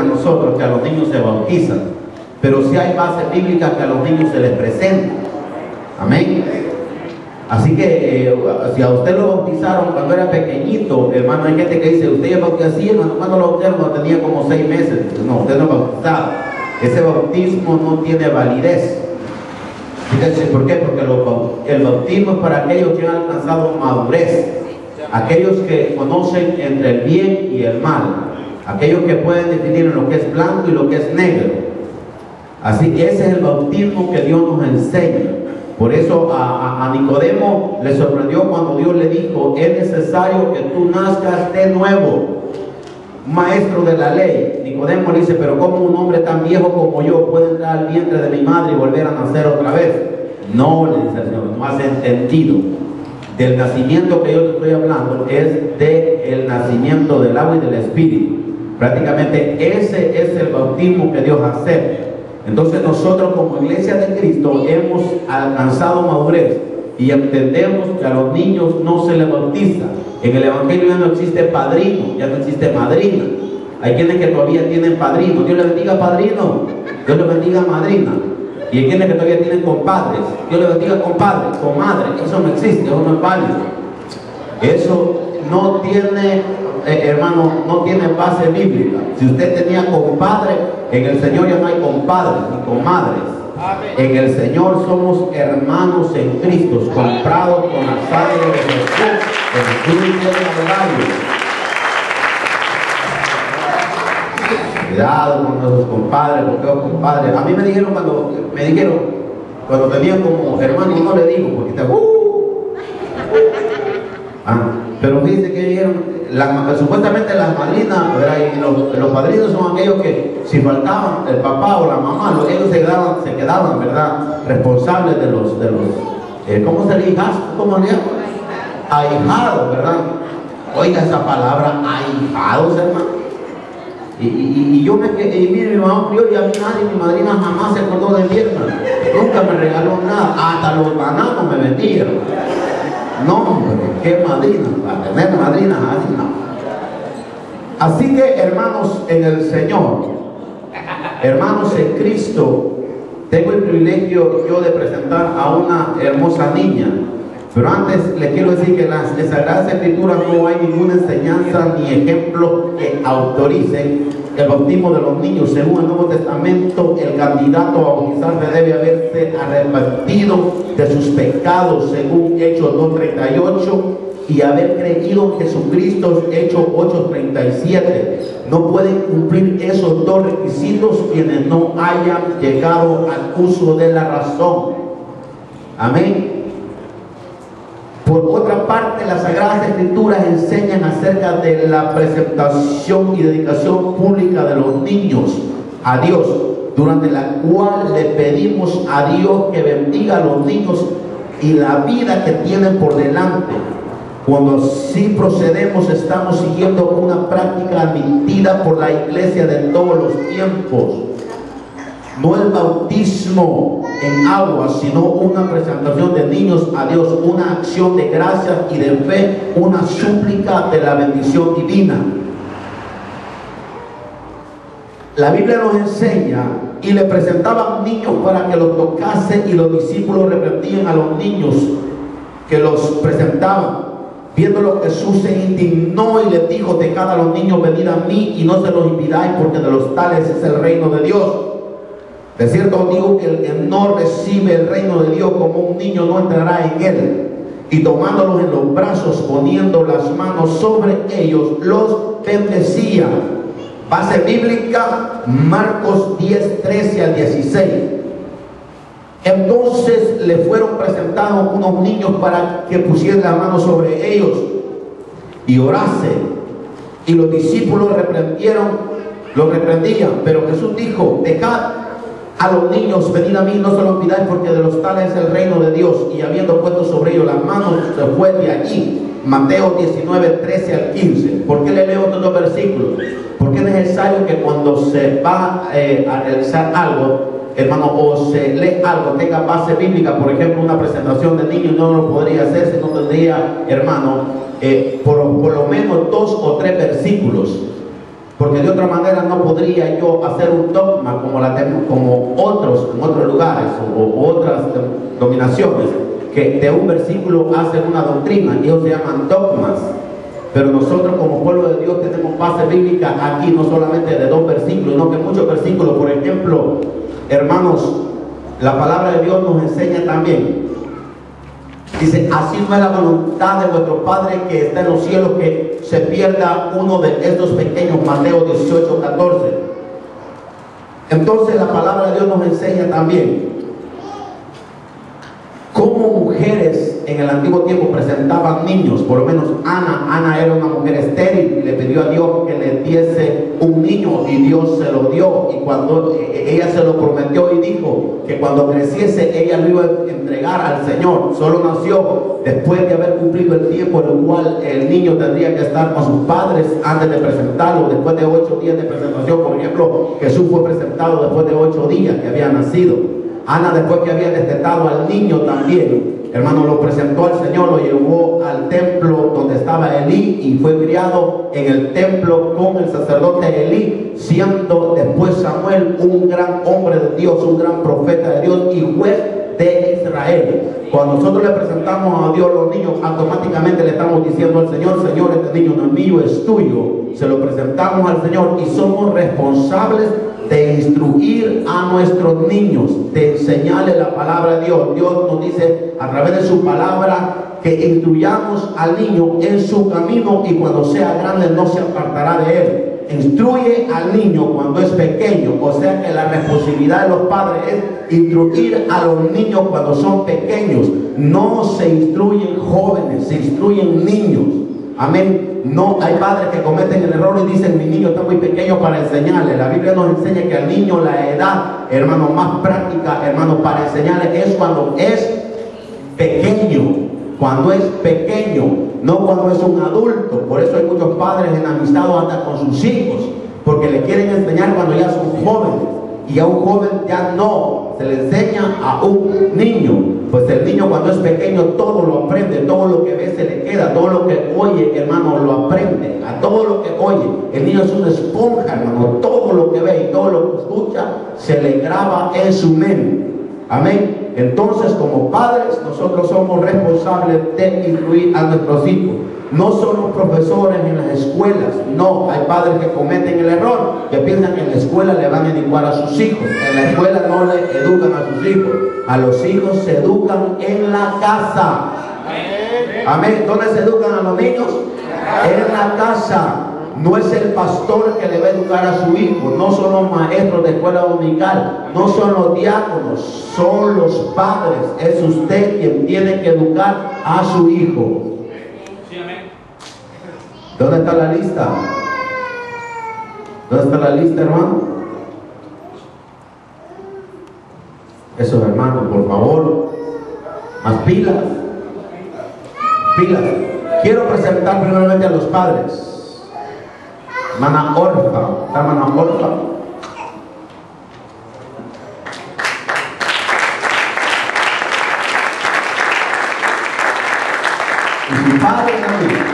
a nosotros que a los niños se bautizan, pero sí hay bases bíblicas que a los niños se les presenta. Amén. Así que si a usted lo bautizaron cuando era pequeñito, hermano, hay gente que dice, usted ya bautizó así, hermano, cuando lo bautizaron cuando tenía como 6 meses. No, usted no bautizado. Ese bautismo no tiene validez. Fíjense por qué, porque el bautismo es para aquellos que han alcanzado madurez, aquellos que conocen entre el bien y el mal, aquellos que pueden definir lo que es blanco y lo que es negro. Así que ese es el bautismo que Dios nos enseña. Por eso a Nicodemo le sorprendió cuando Dios le dijo, es necesario que tú nazcas de nuevo. Maestro de la ley. Nicodemo le dice, pero ¿cómo un hombre tan viejo como yo puede entrar al vientre de mi madre y volver a nacer otra vez? No, le dice el Señor, no has entendido. Del nacimiento que yo te estoy hablando es del nacimiento del agua y del espíritu. Prácticamente ese es el bautismo que Dios acepta. Entonces nosotros como iglesia de Cristo hemos alcanzado madurez y entendemos que a los niños no se les bautiza. En el evangelio ya no existe padrino, ya no existe madrina. Hay quienes que todavía tienen padrino. Dios le bendiga padrino, Dios le bendiga madrina. Y hay quienes que todavía tienen compadres. Dios le bendiga compadre, comadre. Eso no existe, eso no es válido. Eso no tiene, hermano, no tiene base bíblica. Si usted tenía compadre, en el Señor ya no hay compadres ni comadres. En el Señor somos hermanos en Cristo, comprados con la sangre de Jesús, en cruz del Calvario. Cuidado con nuestros compadres, porque los compadres. A mí me dijeron cuando tenían como hermano, no le digo, porque está pero fíjense que dijeron, supuestamente las madrinas, y los padrinos son aquellos que si faltaban el papá o la mamá, ellos se quedaban, ¿verdad? Responsables de los ¿cómo se le dice? ¿Cómo le llaman? Ahijados, ¿verdad? Oiga esa palabra, ahijados, hermano. Y yo mire, mi mamá murió y a mí nadie, mi madrina jamás se acordó de mí, hermano. Nunca me regaló nada, hasta los bananos me vendieron. No, hombre, qué madrina, para tener madrinas así no. Así que, hermanos en el Señor, hermanos en Cristo, tengo el privilegio yo de presentar a una hermosa niña. Pero antes les quiero decir que en las Sagradas Escrituras no hay ninguna enseñanza ni ejemplo que autoricen el bautismo de los niños. Según el Nuevo Testamento, el candidato a bautizarse debe haberse arrepentido de sus pecados, según Hechos 2:38, y haber creído en Jesucristo, Hechos 8:37. No pueden cumplir esos dos requisitos quienes no hayan llegado al uso de la razón. Amén. Por otra parte, las Sagradas Escrituras enseñan acerca de la presentación y dedicación pública de los niños a Dios, durante la cual le pedimos a Dios que bendiga a los niños y la vida que tienen por delante. Cuando así procedemos, estamos siguiendo una práctica admitida por la iglesia de todos los tiempos. No el bautismo en agua, sino una presentación de niños a Dios, una acción de gracias y de fe, una súplica de la bendición divina. La Biblia nos enseña, y le presentaban niños para que los tocase, y los discípulos reprendían a los niños que los presentaban. Viéndolo, Jesús se indignó y les dijo: dejad a los niños venir a mí y no se los impidáis, porque de los tales es el reino de Dios. De cierto os digo que el que no recibe el reino de Dios como un niño no entrará en él. Y tomándolos en los brazos, poniendo las manos sobre ellos, los bendecía. Base bíblica, Marcos 10:13 al 16. Entonces le fueron presentados unos niños para que pusieran la mano sobre ellos y orase. Y los discípulos los reprendían. Pero Jesús dijo: dejad a los niños venir a mí, no se los pidáis, porque de los tales es el reino de Dios. Y habiendo puesto sobre ellos las manos, se fue de allí. Mateo 19:13 al 15. ¿Por qué le leo estos dos versículos? Porque es necesario que cuando se va a realizar algo, hermano, o se lee algo, tenga base bíblica. Por ejemplo, una presentación de niños no lo podría hacer si no tendría, hermano, por lo menos 2 o 3 versículos. Porque de otra manera no podría yo hacer un dogma como otros en otros lugares o otras dominaciones que de un versículo hacen una doctrina y ellos se llaman dogmas. Pero nosotros como pueblo de Dios tenemos base bíblica aquí, no solamente de 2 versículos, sino que muchos versículos. Por ejemplo, hermanos, la palabra de Dios nos enseña también. Dice, así no es la voluntad de vuestro Padre que está en los cielos que se pierda uno de estos pequeños. Mateo 18:14. Entonces la palabra de Dios nos enseña también cómo mujeres en el antiguo tiempo presentaban niños. Por lo menos Ana era una mujer estéril y le pidió a Dios que le diese un niño y Dios se lo dio. Y cuando ella se lo prometió y dijo que cuando creciese ella lo iba a entregar al Señor, solo nació después de haber cumplido el tiempo en el cual el niño tendría que estar con sus padres antes de presentarlo. Después de 8 días de presentación, por ejemplo, Jesús fue presentado después de 8 días que había nacido. Ana, después que había destetado al niño también, hermano, lo presentó al Señor, lo llevó al templo donde estaba Elí y fue criado en el templo con el sacerdote Elí, siendo después Samuel un gran hombre de Dios, un gran profeta de Dios y juez de Israel. Cuando nosotros le presentamos a Dios los niños, automáticamente le estamos diciendo al Señor, Señor, este niño no es mío, es tuyo. Se lo presentamos al Señor y somos responsables de instruir a nuestros niños, de enseñarles la palabra de Dios. Dios nos dice a través de su palabra que instruyamos al niño en su camino y cuando sea grande no se apartará de él. Instruye al niño cuando es pequeño, o sea que la responsabilidad de los padres es instruir a los niños cuando son pequeños. No se instruyen jóvenes, se instruyen niños. Amén. No hay padres que cometen el error y dicen mi niño está muy pequeño para enseñarle. La Biblia nos enseña que al niño la edad, hermano, más práctica, hermano, para enseñarle es cuando es pequeño. Cuando es pequeño, no cuando es un adulto. Por eso hay muchos padres enamistados hasta con sus hijos, porque le quieren enseñar cuando ya son jóvenes. Y a un joven ya no, se le enseña a un niño. Pues el niño cuando es pequeño todo lo aprende, todo lo que ve se le queda, todo lo que oye, hermano, lo aprende, a todo lo que oye. El niño es una esponja, hermano, todo lo que ve y todo lo que escucha se le graba en su mente. Amén. Entonces, como padres, nosotros somos responsables de instruir a nuestros hijos. No somos profesores en las escuelas. No, hay padres que cometen el error, que piensan que en la escuela le van a educar a sus hijos. En la escuela no le educan a sus hijos. A los hijos se educan en la casa. Amén. ¿Dónde se educan a los niños? En la casa. No es el pastor que le va a educar a su hijo, no son los maestros de escuela dominical, no son los diáconos, son los padres. Es usted quien tiene que educar a su hijo. ¿Dónde está la lista? ¿Dónde está la lista, hermano? Eso, hermano, por favor, más pilas. Pilas. Quiero presentar primeramente a los padres. Hermana Orfa, ¿está hermana Orfa? Y su padre también.